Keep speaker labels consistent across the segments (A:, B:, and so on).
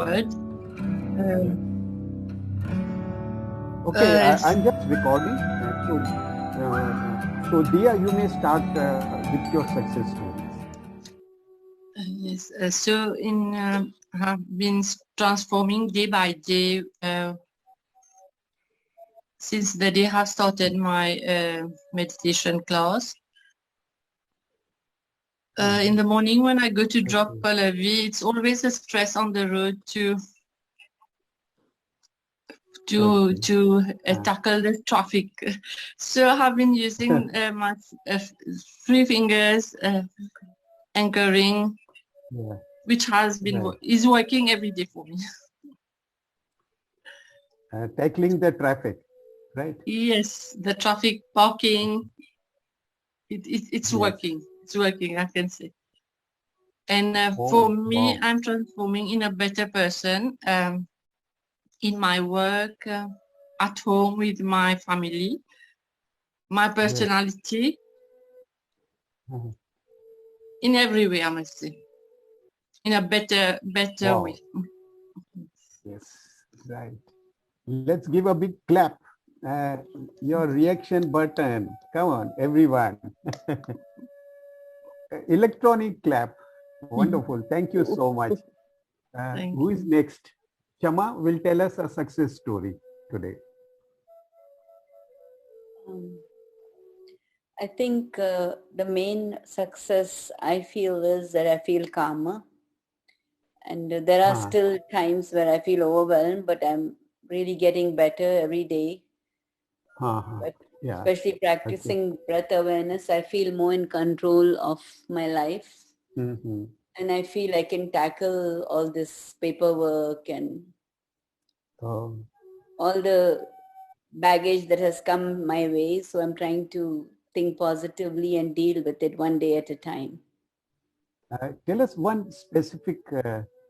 A: word.
B: Okay, I'm just recording. So Dia, you may start with your success stories.
A: Yes. So have been transforming day by day since the day I started my meditation class. In the morning when I go to drop Pallavi, it's always a stress on the road to tackle the traffic. So I have been using my three fingers anchoring, which has been is working every day for me.
B: Tackling the traffic, right?
A: Yes, the traffic, parking. It's working. It's working, I can say. And for me, I'm transforming in a better person in my work, at home with my family, my personality, in every way, I must say, in a better way.
B: Yes, right. Let's give a big clap. Your reaction button. Come on, everyone. Electronic clap. Wonderful. Thank you so much. Who is next? Shama will tell us a success story today.
C: I think the main success I feel is that I feel calmer. And there are still times where I feel overwhelmed, but I'm really getting better every day. But especially practicing breath awareness, I feel more in control of my life. And I feel I can tackle all this paperwork and all the baggage that has come my way. So I'm trying to think positively and deal with it one day at a time.
B: Tell us one specific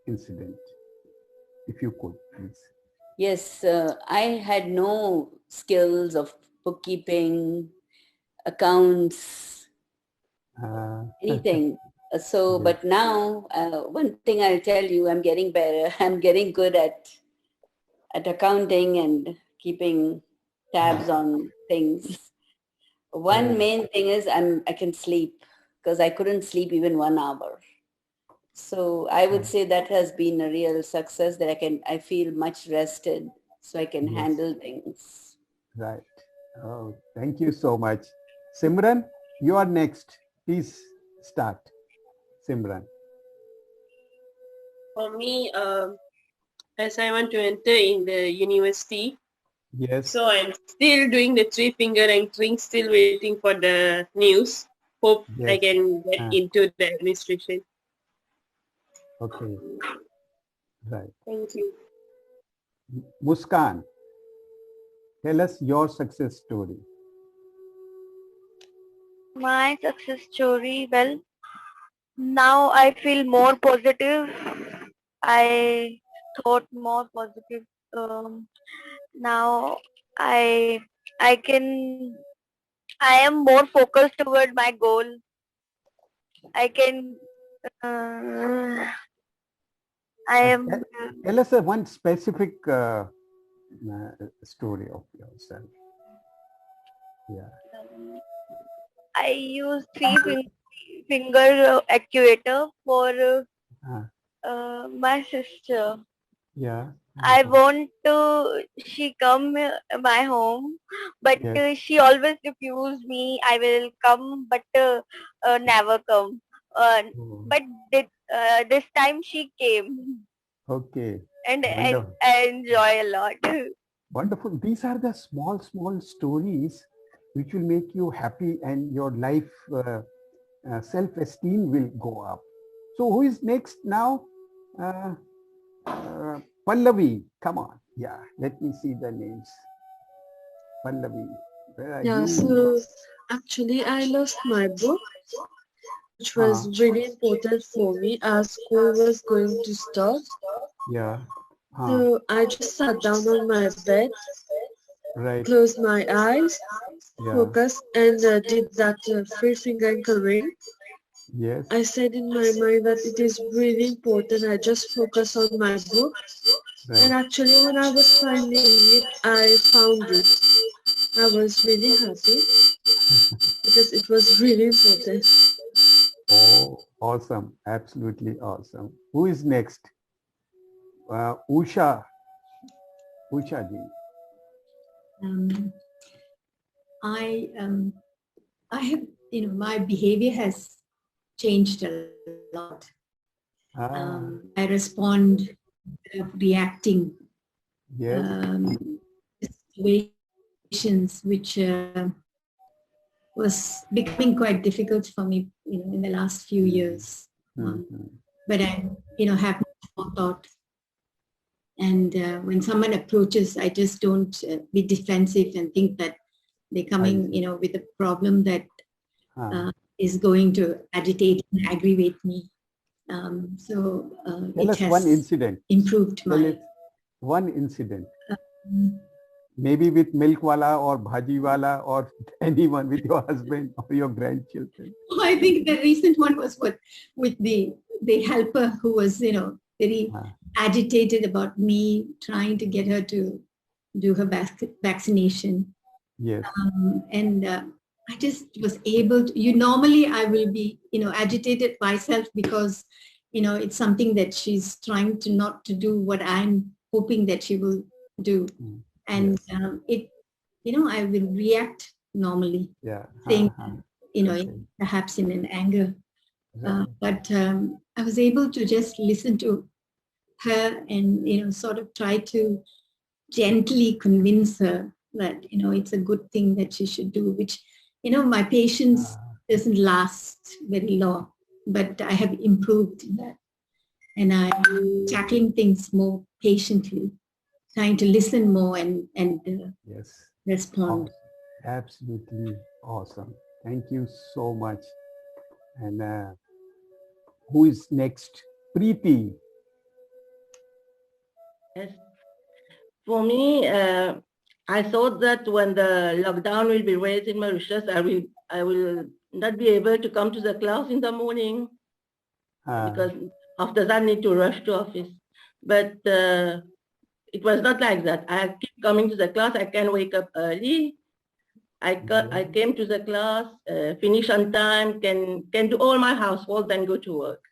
B: incident, if you could, please.
C: Yes, I had no skills of bookkeeping, accounts, anything. So, but now, one thing I'll tell you, I'm getting better. I'm getting good at accounting and keeping tabs on things. One main thing is I can sleep, because I couldn't sleep even 1 hour. So I would say that has been a real success, that I feel much rested, so I can handle things.
B: Right. Oh, thank you so much. Simran, you are next. Please start. Simran.
D: For me, as I want to enter in the university, so I'm still doing the 3-finger anchoring, still waiting for the news. Hope I can get into the administration.
B: Okay. Right.
D: Thank you.
B: Muskan, tell us your success story.
E: My success story, well, now I feel more positive. I thought more positive. Now I am more focused toward my goal. I can
B: Tell us one specific story of yourself.
E: I use 3-finger actuator for my sister. I want she come my home, but she always refused me. I will come, but never come. But this time she came.
B: Okay.
E: And I enjoy a lot.
B: Wonderful. These are the small stories which will make you happy, and your life self-esteem will go up. So who is next now? Pallavi, come on. Yeah, let me see the names. Pallavi, where are you?
F: So actually I lost my book, which was really important for me as school was going to start. So I just sat down on my bed, closed my eyes, focused, and did that 3-finger anchoring.
B: Yes.
F: I said in my mind that it is really important. I just focus on my book. Right. And actually when I was finding it, I found it. I was really happy because it was really important.
B: Oh, awesome. Absolutely awesome. Who is next? Usha. Usha ji.
G: I have, my behavior has changed a lot. I respond, reacting.
B: Yes.
G: Situations which was becoming quite difficult for me, in the last few years. But I, have more thought. And when someone approaches, I just don't be defensive and think that they're coming, with a problem that is going to agitate and aggravate me. So it has
B: one incident.
G: Improved my...
B: One incident. Maybe with milk wala or bhaji wala or anyone, with your husband or your grandchildren.
G: I think the recent one was with the helper who was, very agitated about me trying to get her to do her vaccination.
B: Yes.
G: And I just was able to, normally I will be, agitated myself because, it's something that she's trying to not to do what I'm hoping that she will do. And it, I will react normally.
B: Yeah.
G: Saying, perhaps in an anger. But I was able to just listen to her and, sort of try to gently convince her that, it's a good thing that she should do, which, my patience doesn't last very long, but I have improved in that. And I'm tackling things more patiently, trying to listen more and respond.
B: Awesome. Absolutely awesome. Thank you so much. And who is next? Preeti.
H: Yes. For me, I thought that when the lockdown will be raised in Mauritius, I will not be able to come to the class in the morning because after that I need to rush to office. But it was not like that. I keep coming to the class. I can wake up early. I came to the class, finish on time, can do all my household, then go to work.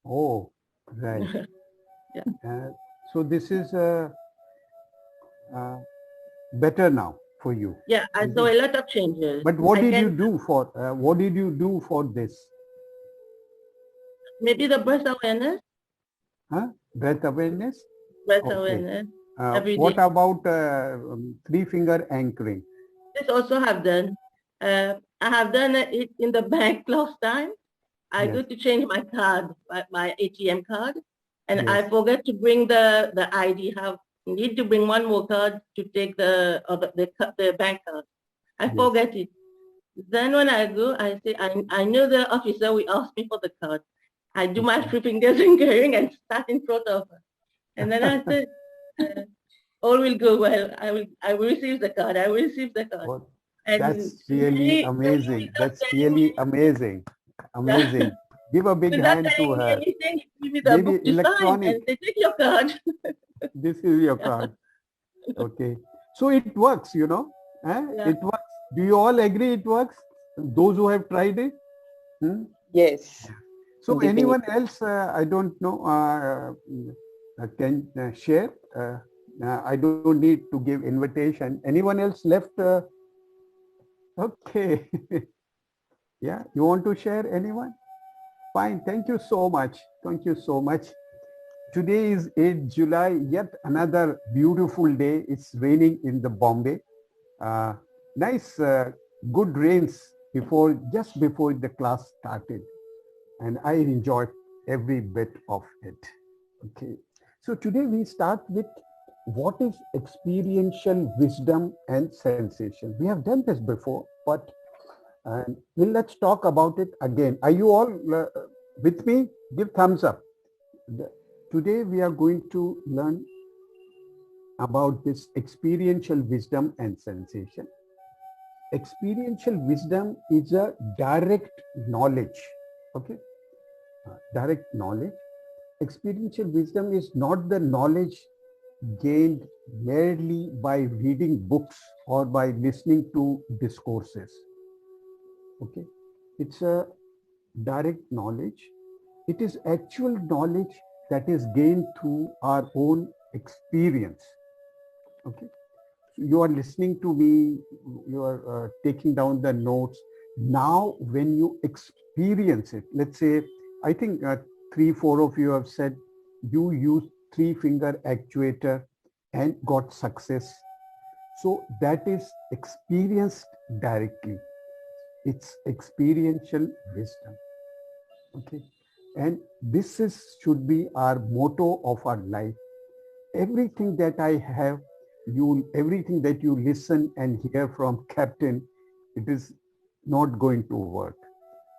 B: Oh, right.
H: Yeah.
B: So this is better now for you.
H: Yeah, I saw a lot of changes.
B: But what did you do for this?
H: Maybe the breath awareness.
B: Breath awareness?
H: Breath awareness.
B: What about three-finger anchoring?
H: This also have done. I have done it in the bank last time. I go to change my card, my ATM card, and I forget to bring the ID. Need to bring one more card to take the bank card. I forget it. Then when I go, I say, I know the officer will ask me for the card. I do my three fingers fingering and start in front of her. And then I say, all will go well. I will receive the card. I will receive the card.
B: Well, that's really amazing. That's really amazing. Amazing. Give a big hand to her.
H: Maybe electronic. And they take your card.
B: This is your card. Okay. So it works, It works. Do you all agree it works? Those who have tried it?
C: Yes.
B: So anyone else, I don't know, can share? I don't need to give invitation. Anyone else left? Okay. Yeah, you want to share, anyone? Fine. Thank you so much. Thank you so much. Today is 8th July, yet another beautiful day. It's raining in the Bombay. Nice, good rains just before the class started. And I enjoyed every bit of it. Okay. So today we start with what is experiential wisdom and sensation. We have done this before, but let's talk about it again. Are you all with me? Give thumbs up. Today we are going to learn about this experiential wisdom and sensation. Experiential wisdom is a direct knowledge Okay, direct knowledge. Experiential wisdom is not the knowledge gained merely by reading books or by listening to discourses. Okay, it's a direct knowledge. It is actual knowledge that is gained through our own experience. Okay, so you are listening to me, you are taking down the notes. Now, when you experience it, let's say, I think 3-4 of you have said you used 3-finger actuator and got success. So that is experienced directly. It's experiential wisdom. Okay, and this should be our motto of our life. Everything that I have, everything that you listen and hear from Captain, it is not going to work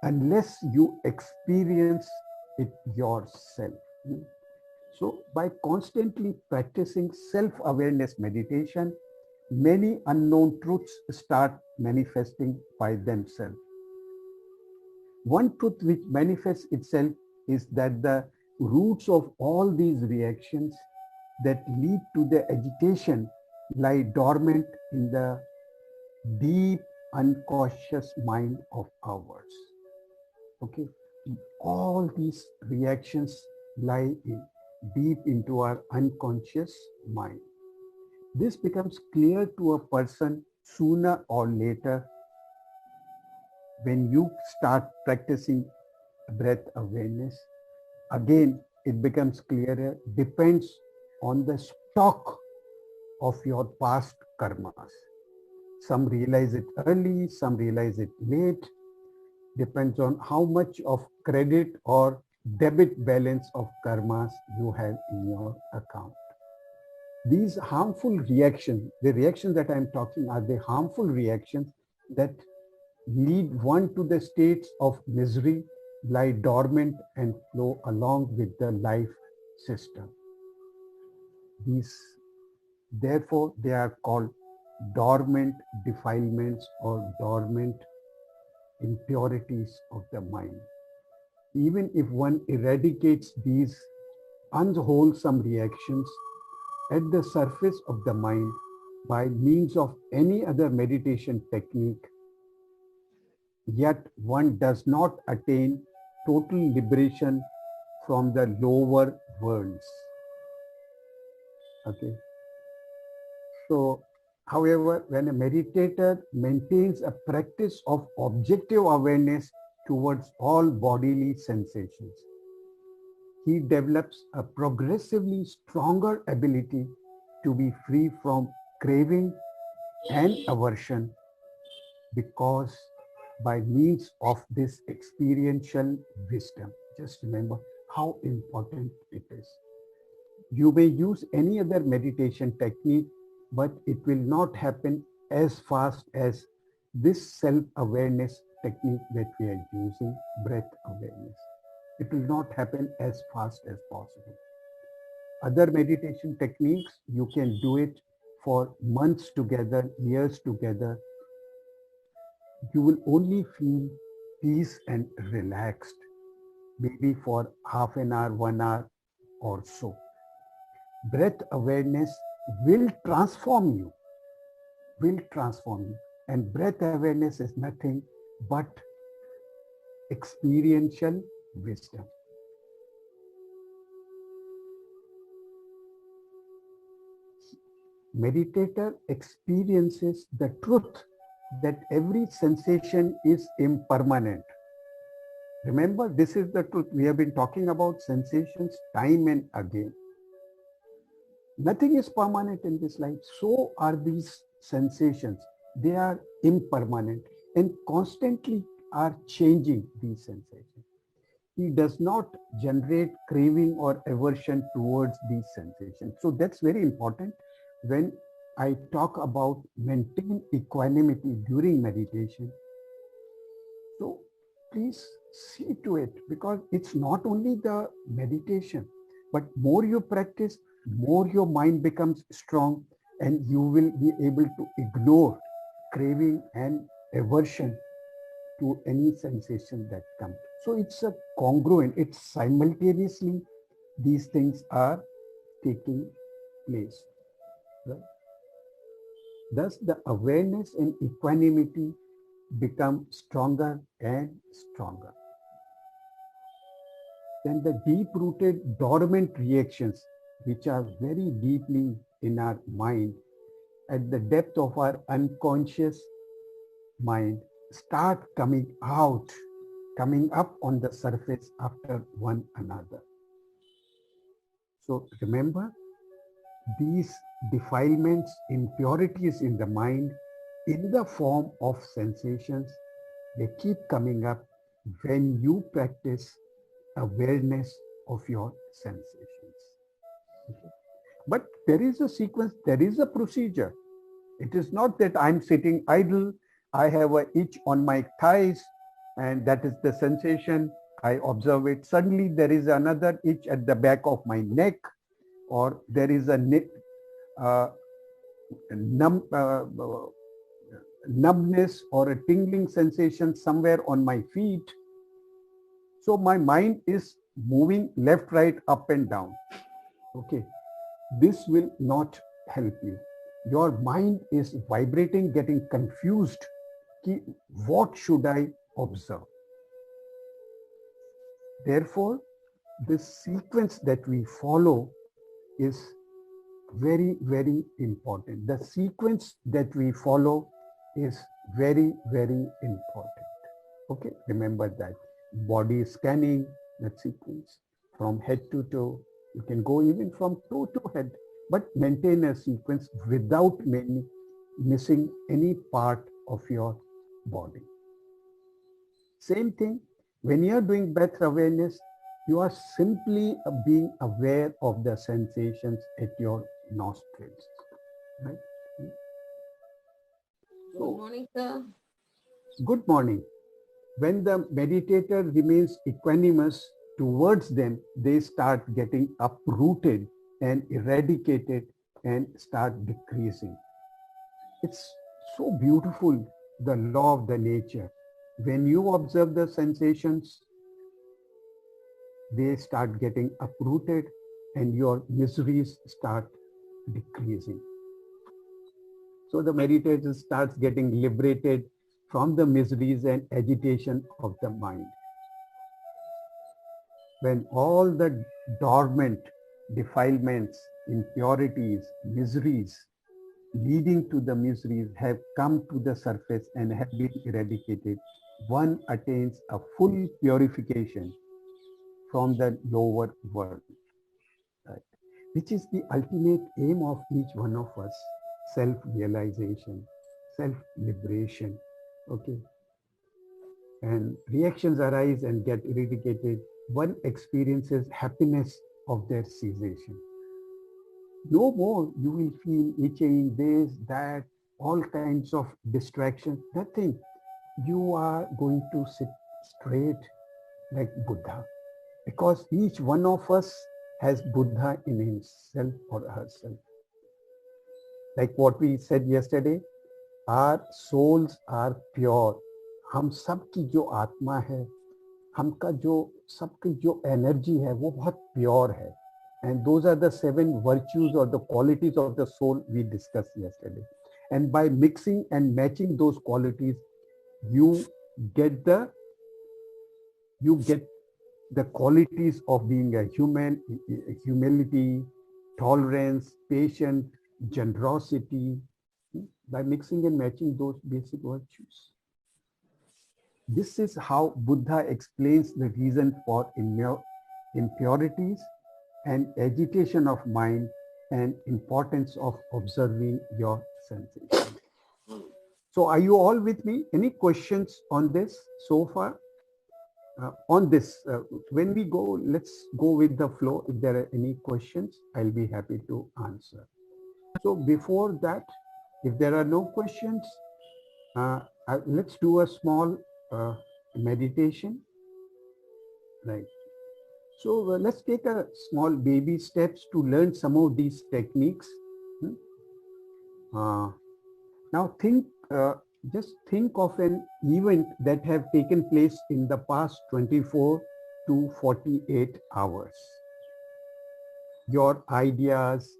B: unless you experience it yourself. So by constantly practicing self-awareness meditation, many unknown truths start manifesting by themselves. One truth which manifests itself is that the roots of all these reactions that lead to the agitation lie dormant in the deep unconscious mind of ours. Okay, all these reactions lie deep into our unconscious mind. This becomes clear to a person sooner or later when you start practicing breath awareness. Again, it becomes clearer, depends on the stock of your past karmas. Some realize it early, some realize it late, depends on how much of credit or debit balance of karmas you have in your account. These harmful reactions, the reactions that I'm talking are the harmful reactions that lead one to the states of misery, lie dormant and flow along with the life system. Therefore, they are called dormant defilements or dormant impurities of the mind. Even if one eradicates these unwholesome reactions at the surface of the mind by means of any other meditation technique, yet one does not attain total liberation from the lower worlds. Okay. So, however, when a meditator maintains a practice of objective awareness towards all bodily sensations, he develops a progressively stronger ability to be free from craving and aversion, because by means of this experiential wisdom, just remember how important it is. You may use any other meditation technique, but it will not happen as fast as this self-awareness technique that we are using, breath awareness. It will not happen as fast as possible. Other meditation techniques, you can do it for months together, years together. You will only feel peace and relaxed, maybe for half an hour, 1 hour or so. Breath awareness will transform you, And breath awareness is nothing but experiential wisdom. Meditator experiences the truth that every sensation is impermanent. Remember, this is the truth. We have been talking about sensations time and again. Nothing is permanent in this life. So are these sensations. They are impermanent and constantly are changing these sensations. He does not generate craving or aversion towards these sensations. So that's very important. When I talk about maintain equanimity during meditation, so please see to it, because it's not only the meditation, but more you practice, more your mind becomes strong, and you will be able to ignore craving and aversion to any sensation that comes. So it's a congruent, it's simultaneously these things are taking place. Right? Thus the awareness and equanimity become stronger and stronger. Then the deep-rooted dormant reactions, which are very deeply in our mind, at the depth of our unconscious mind, start coming out, coming up on the surface after one another. So remember, these defilements, impurities in the mind, in the form of sensations, they keep coming up when you practice awareness of your sensations. Okay. But there is a sequence, there is a procedure. It is not that I'm sitting idle, I have an itch on my thighs, and that is the sensation. I observe it. Suddenly there is another itch at the back of my neck, or there is a numbness or a tingling sensation somewhere on my feet. So my mind is moving left, right, up and down. Okay. This will not help you. Your mind is vibrating, getting confused. What should I observe? Therefore, this sequence that we follow is very, very important. The sequence that we follow is very, very important. Okay, remember that. Body scanning, that sequence from head to toe. You can go even from toe to head, but maintain a sequence without missing any part of your body. Same thing, when you are doing breath awareness, you are simply being aware of the sensations at your nostrils. Right?
I: Good morning, sir.
B: Good morning. When the meditator remains equanimous towards them, they start getting uprooted and eradicated and start decreasing. It's so beautiful, the law of the nature. When you observe the sensations, they start getting uprooted and your miseries start decreasing. So the meditator starts getting liberated from the miseries and agitation of the mind. When all the dormant defilements, impurities, miseries, leading to the miseries have come to the surface and have been eradicated, one attains a full purification from the lower world, right? Which is the ultimate aim of each one of us, self-realization, self-liberation, okay? And reactions arise and get eradicated. One experiences happiness of their cessation. No more you will feel itching, this, that, all kinds of distractions, nothing. You are going to sit straight like Buddha, because each one of us has Buddha in himself or herself. Like what we said yesterday, our souls are pure. हम सबकी जो आत्मा है, हमका जो सबकी जो energy है वो बहुत प्योर है. And those are the 7 virtues or the qualities of the soul we discussed yesterday. And by mixing and matching those qualities, you get the qualities of being a human, humility, tolerance, patience, generosity, by mixing and matching those basic virtues. This is how Buddha explains the reason for impurities and agitation of mind and importance of observing your sensations. So are you all with me? Any questions on this so far? On this, when we go, let's go with the flow. If there are any questions, I'll be happy to answer. So before that, if there are no questions, let's do a small meditation. Right. So let's take a small baby steps to learn some of these techniques. Now think Just think of an event that have taken place in the past 24 to 48 hours. Your ideas,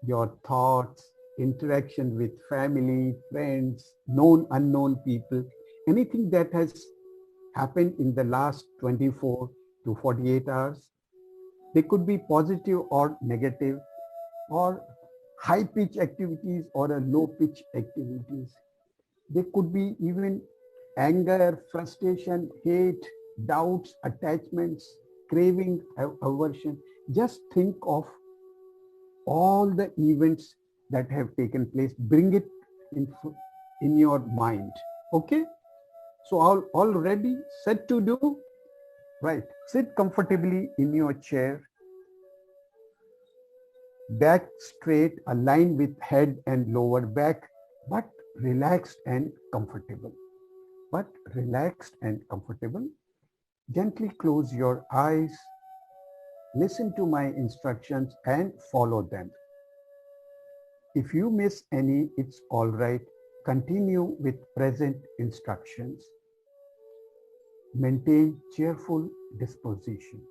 B: your thoughts, interaction with family, friends, known, unknown people, anything that has happened in the last 24 to 48 hours. They could be positive or negative, or high pitch activities or a low pitch activities. They could be even anger, frustration, hate, doubts, attachments, craving, aversion. Just think of all the events that have taken place. Bring it in your mind. Okay? So all ready, set to do? Right. Sit comfortably in your chair. Back straight, aligned with head and lower back, but relaxed and comfortable. Gently close your eyes. Listen to my instructions and follow them. If you miss any, it's all right. Continue with present instructions. Maintain cheerful disposition.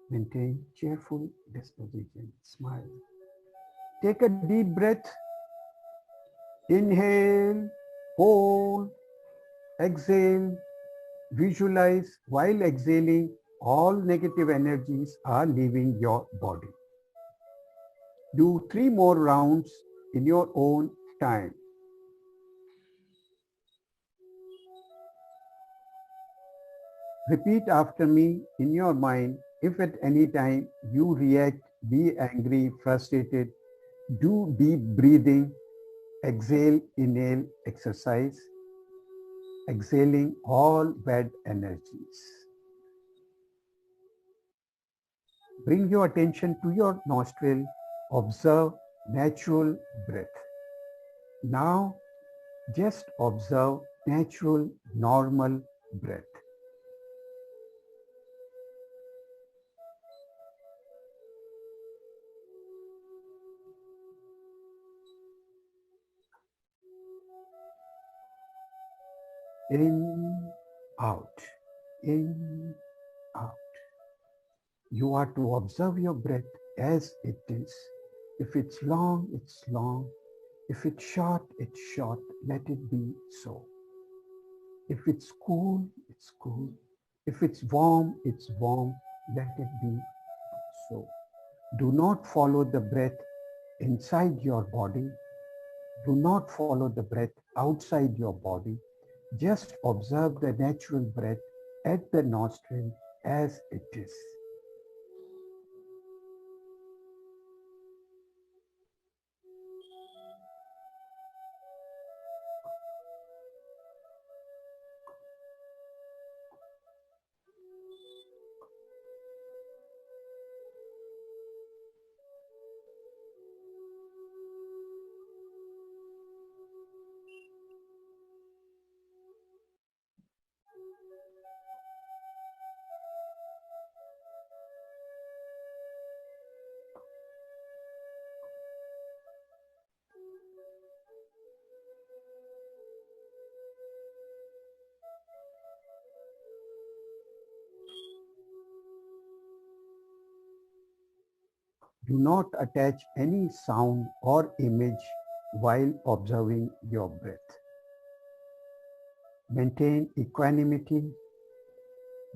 B: Maintain cheerful disposition. Smile. Take a deep breath. Inhale, hold, exhale. Visualize while exhaling, all negative energies are leaving your body. Do 3 more rounds in your own time. Repeat after me in your mind. If at any time you react, be angry, frustrated, do deep breathing, exhale, inhale exercise, exhaling all bad energies. Bring your attention to your nostril, observe natural breath. Now just observe natural, normal breath. In, out, in, out. You are to observe your breath as it is. If it's long, it's long. If it's short, it's short. Let it be so. If it's cool, it's cool. If it's warm, it's warm. Let it be so. Do not follow the breath inside your body. Do not follow the breath outside your body. Just observe the natural breath at the nostril as it is. Do not attach any sound or image while observing your breath. Maintain equanimity,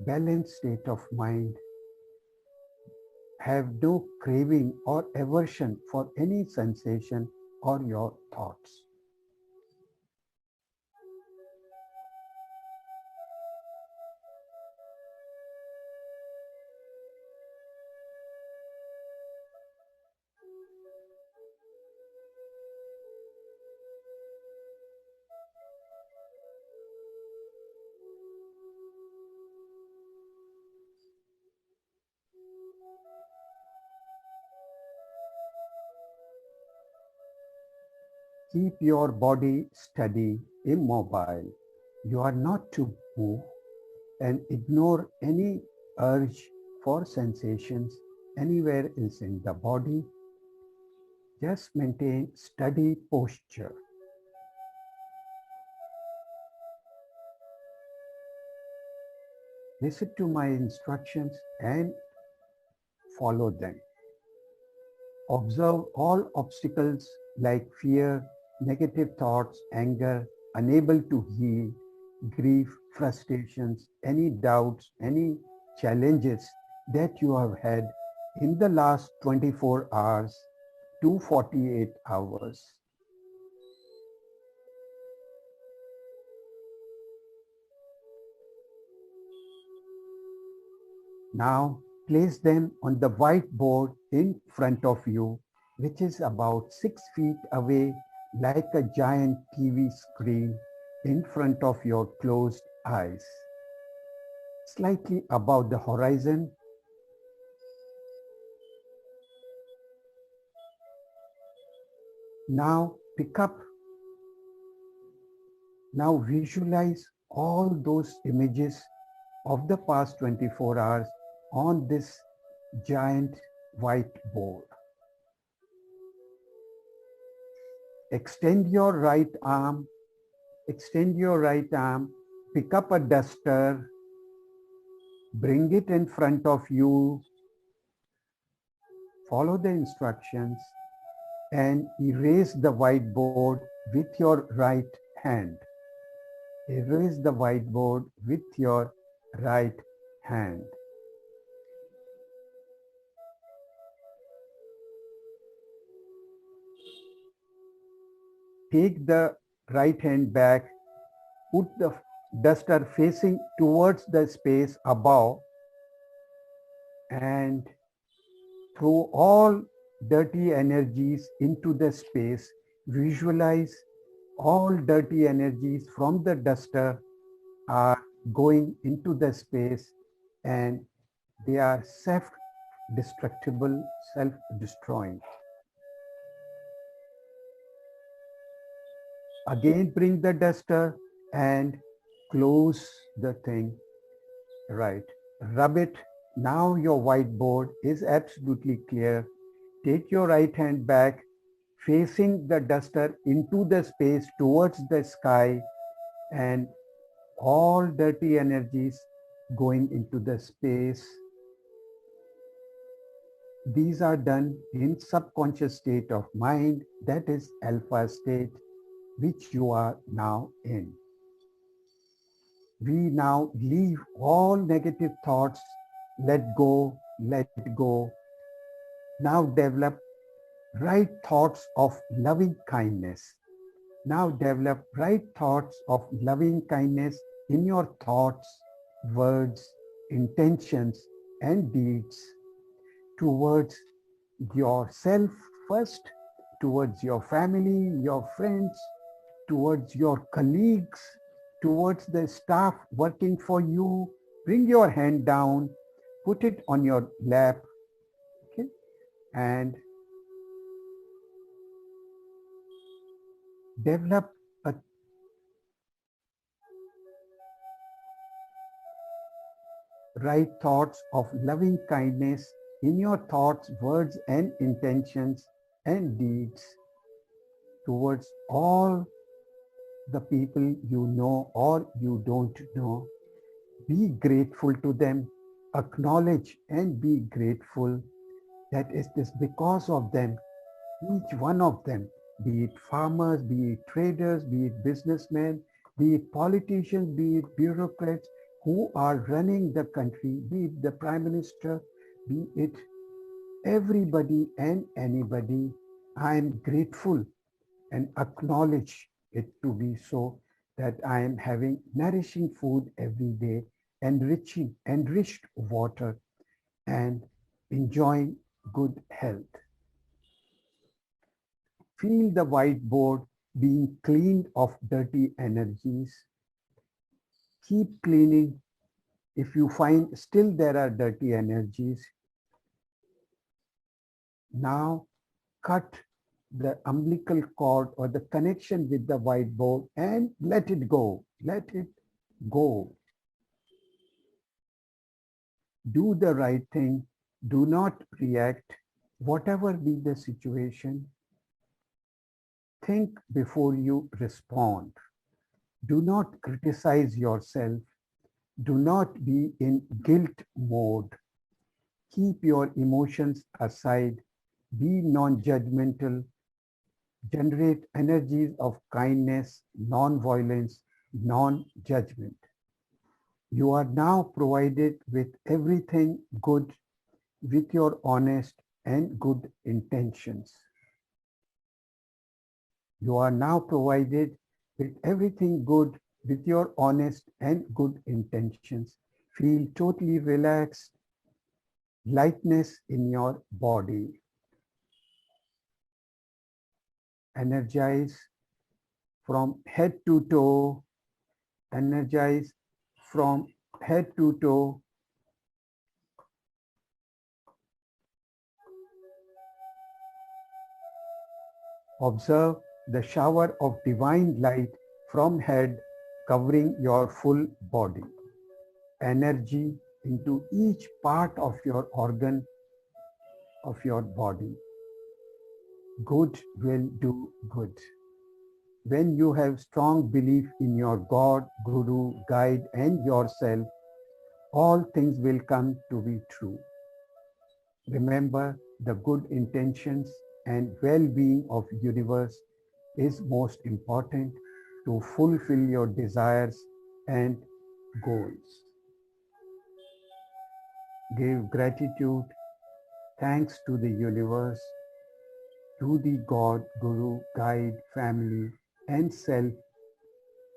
B: balanced state of mind. Have no craving or aversion for any sensation or your thoughts. Keep your body steady, immobile. You are not to move, and ignore any urge for sensations anywhere else in the body. Just maintain steady posture. Listen to my instructions and follow them. Observe all obstacles like fear, negative thoughts, anger, unable to heal, grief, frustrations, any doubts, any challenges that you have had in the last 24 hours to 48 hours. Now place them on the whiteboard in front of you, which is about 6 feet away, like a giant TV screen in front of your closed eyes. Slightly above the horizon, now visualize all those images of the past 24 hours on this giant whiteboard. Extend your right arm, pick up a duster, bring it in front of you, follow the instructions, and erase the whiteboard with your right hand. Erase the whiteboard with your right hand. Take the right hand back, put the duster facing towards the space above, and throw all dirty energies into the space. Visualize all dirty energies from the duster are going into the space, and they are self-destructible, self-destroying. Again, bring the duster and close the thing. Right. Rub it. Now your whiteboard is absolutely clear. Take your right hand back, facing the duster into the space towards the sky, and all dirty energies going into the space. These are done in subconscious state of mind, that is alpha state, which you are now in. We now leave all negative thoughts, let go. Now develop right thoughts of loving kindness. Now develop right thoughts of loving kindness in your thoughts, words, intentions, and deeds towards yourself first, towards your family, your friends, towards your colleagues, towards the staff working for you. Bring your hand down, put it on your lap, okay, and develop a right thoughts of loving kindness in your thoughts, words, and intentions and deeds towards all the people you know or you don't know. Be grateful to them. Acknowledge and be grateful that it is because of them, each one of them, be it farmers, be it traders, be it businessmen, be it politicians, be it bureaucrats who are running the country, be it the Prime Minister, be it everybody and anybody. I am grateful and acknowledge it to be so, that I am having nourishing food every day, enriched water, and enjoying good health. Feel the whiteboard being cleaned of dirty energies. Keep cleaning. If you find still there are dirty energies, now cut the umbilical cord or the connection with the whiteboard and let it go. Let it go. Do the right thing. Do not react. Whatever be the situation, think before you respond. Do not criticize yourself. Do not be in guilt mode. Keep your emotions aside. Be non-judgmental. Generate energies of kindness, non-violence, non-judgment. You are now provided with everything good with your honest and good intentions. You are now provided with everything good with your honest and good intentions. Feel totally relaxed, lightness in your body. Energize from head to toe. Energize from head to toe. Observe the shower of divine light from head covering your full body. Energy into each part of your organ of your body. Good will do good. When you have strong belief in your God, Guru, guide and yourself, all things will come to be true. Remember, the good intentions and well-being of universe is most important to fulfill your desires and goals. Give gratitude, thanks to the universe, to the God, Guru, guide, family, and self,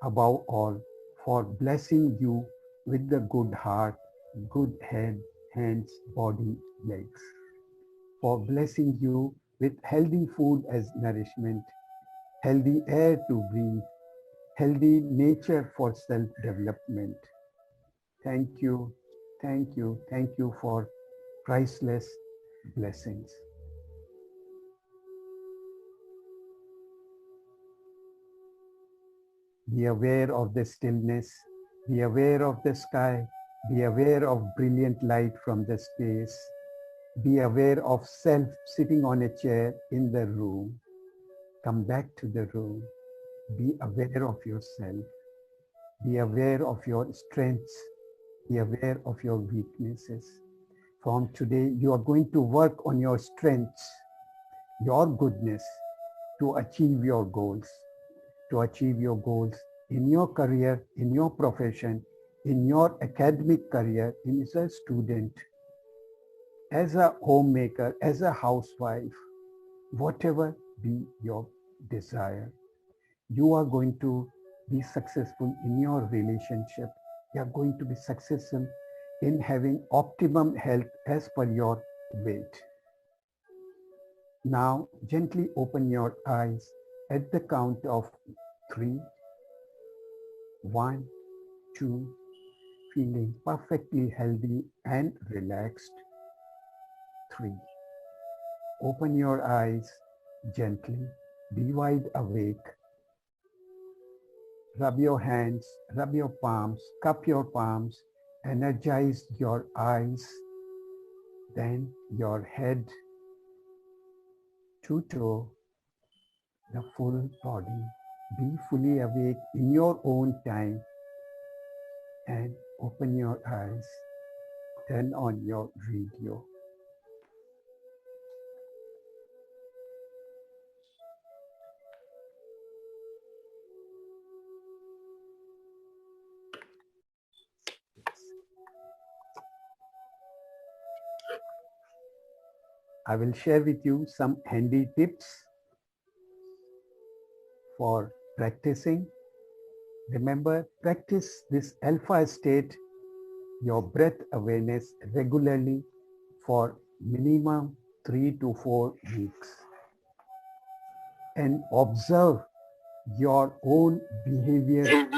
B: above all, for blessing you with the good heart, good head, hands, body, legs. For blessing you with healthy food as nourishment, healthy air to breathe, healthy nature for self-development. Thank you, thank you, thank you for priceless blessings. Be aware of the stillness, be aware of the sky, be aware of brilliant light from the space, be aware of self sitting on a chair in the room. Come back to the room, be aware of yourself, be aware of your strengths, be aware of your weaknesses. From today, you are going to work on your strengths, your goodness to achieve your goals. To achieve your goals in your career, in your profession, in your academic career, as a student, as a homemaker, as a housewife, whatever be your desire, you are going to be successful in your relationship. You are going to be successful in having optimum health as per your weight. Now, gently open your eyes at the count of 3, 1, 2, feeling perfectly healthy and relaxed. 3. Open your eyes gently, be wide awake. Rub your hands, rub your palms, cup your palms, energize your eyes, then your head to toe, the full body. Be fully awake in your own time and open your eyes. Turn on your video. I will share with you some handy tips for practicing. Remember, practice this alpha state, your breath awareness, regularly for minimum 3 to 4 weeks. And observe your own behavior.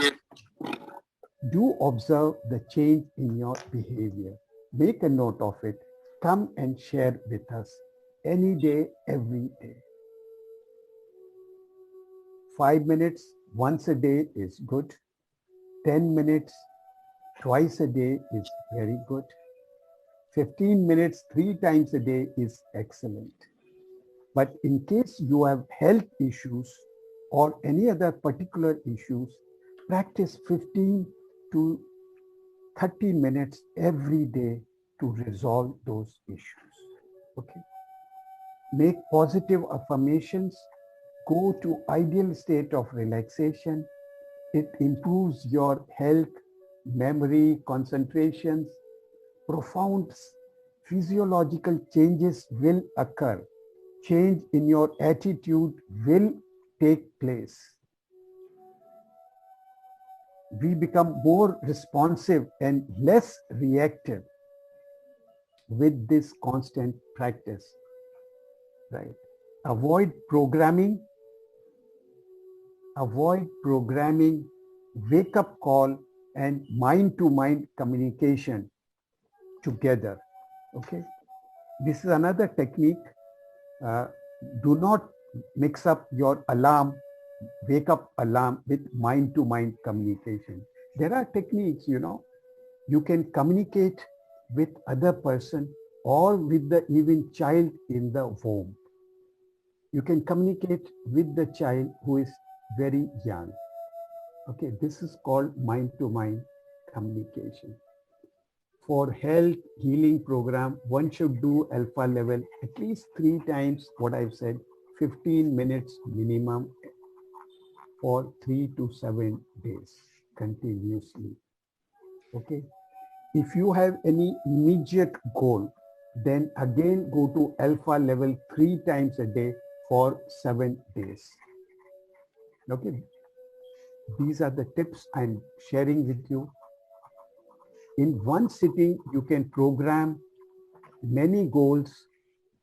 B: Do observe the change in your behavior. Make a note of it. Come and share with us any day, every day. 5 minutes once a day is good. 10 minutes twice a day is very good. 15 minutes 3 times a day is excellent. But in case you have health issues or any other particular issues, practice 15 to 30 minutes every day to resolve those issues. Okay. Make positive affirmations. Go to ideal state of relaxation. It improves your health, memory, concentrations. Profound physiological changes will occur. Change in your attitude will take place. We become more responsive and less reactive with this constant practice. Right. Avoid programming, wake up call and mind-to-mind communication together. Okay. This is another technique. Do not mix up your alarm, wake up alarm with mind-to-mind communication. There are techniques, you can communicate with other person or with the even child in the womb. You can communicate with the child who is very young. Okay, this is called mind-to-mind communication. For health healing program, one should do alpha level at least 3 times what I've said, 15 minutes minimum for 3 to 7 days continuously. Okay. If you have any immediate goal, then again go to alpha level 3 times a day for 7 days. Okay. These are the tips I'm sharing with you. In one sitting, you can program many goals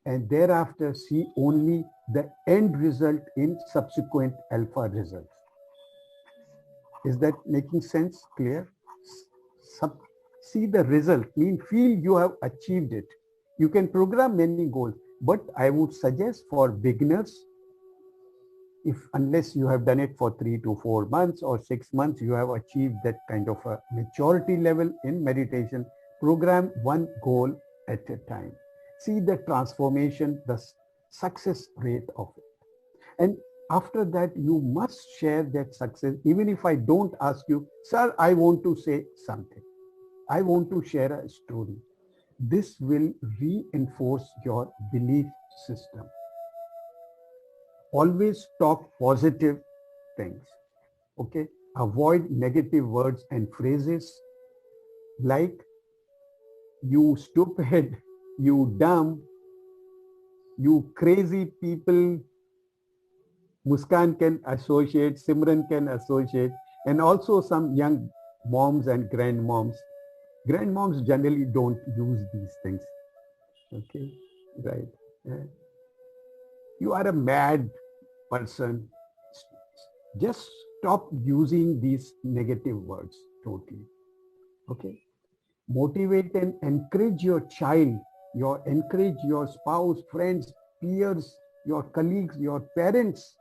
B: and thereafter see only the end result in subsequent alpha results. Is that making sense? Clear? See the result, feel you have achieved it. You can program many goals, but I would suggest for beginners, unless you have done it for 3 to 4 months or 6 months, you have achieved that kind of a maturity level in meditation, program one goal at a time. See the transformation, the success rate of it. And after that, you must share that success. Even if I don't ask you, sir, I want to say something. I want to share a story. This will reinforce your belief system. Always talk positive things. Okay. Avoid negative words and phrases like you stupid, you dumb, you crazy people. Muskan can associate, Simran can associate, and also some young moms and grandmoms. Grandmoms generally don't use these things. Okay, right. You are a mad person. Just stop using these negative words totally. Okay. Motivate and encourage your child, encourage your spouse, friends, peers, your colleagues, your parents.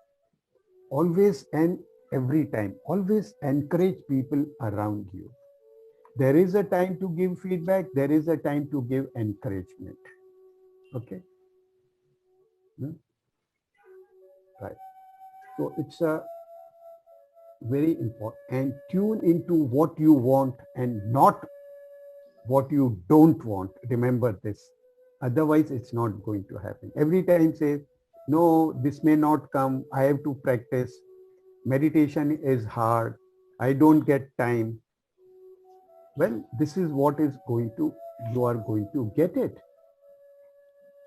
B: Always and every time, always encourage people around you. There is a time to give feedback. There is a time to give encouragement. Okay. Right. So it's a very important, and tune into what you want and not what you don't want. Remember this. Otherwise, it's not going to happen. Every time say, no, this may not come. I have to practice. Meditation is hard. I don't get time. Well, this is what is you are going to get it.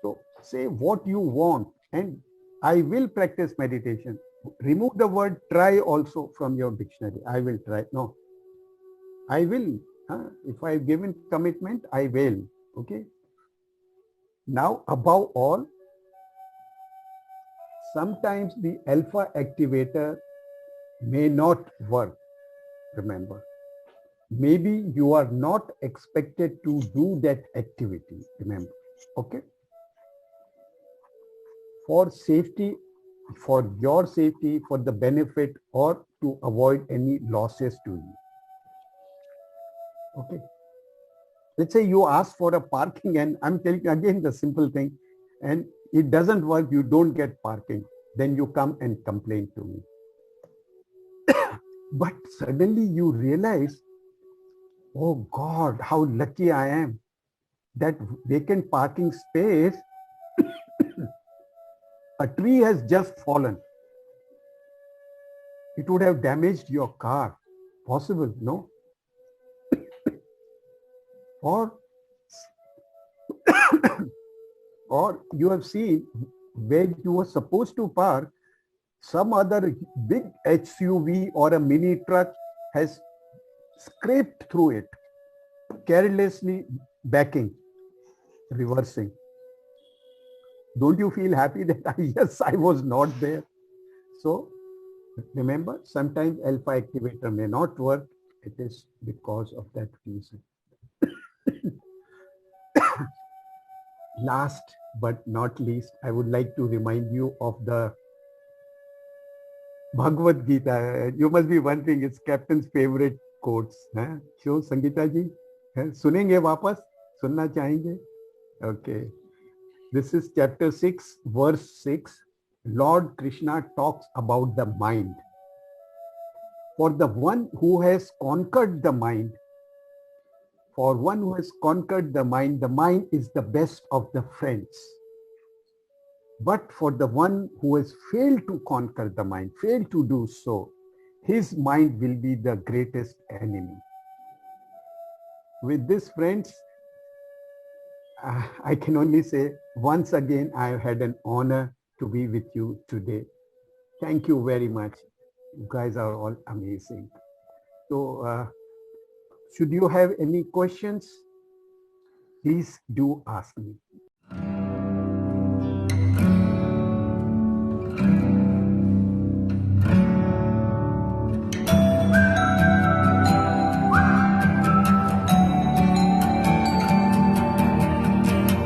B: So say what you want and I will practice meditation. Remove the word try also from your dictionary. I will try. No, I will. If I've given commitment, I will. Okay. Now, above all, sometimes the alpha activator may not work. Remember, maybe you are not expected to do that activity. Remember, okay? For safety, for your safety, for the benefit, or to avoid any losses to you. Okay. Let's say you ask for a parking and I'm telling you again the simple thing and it doesn't work, you don't get parking. Then you come and complain to me. But suddenly you realize oh God, how lucky I am. That vacant parking space, a tree has just fallen. It would have damaged your car. Possible, no? Or or you have seen where you were supposed to park, some other big SUV or a mini truck has scraped through it, carelessly backing, reversing. Don't you feel happy that yes, I was not there? So remember, sometimes alpha activator may not work. It is because of that reason. Last but not least, I would like to remind you of the Bhagavad Gita. You must be wondering, it's Captain's favorite quotes. क्यों संगीता जी सुनेंगे वापस सुनना चाहेंगे? Okay. This is chapter 6, verse 6. Lord Krishna talks about the mind. For the one who has conquered the mind, the mind is the best of the friends. But for the one who has failed to conquer the mind, failed to do so, his mind will be the greatest enemy. With this, friends, I can only say once again, I have had an honor to be with you today. Thank you very much. You guys are all amazing. So, should you have any questions, please do ask me.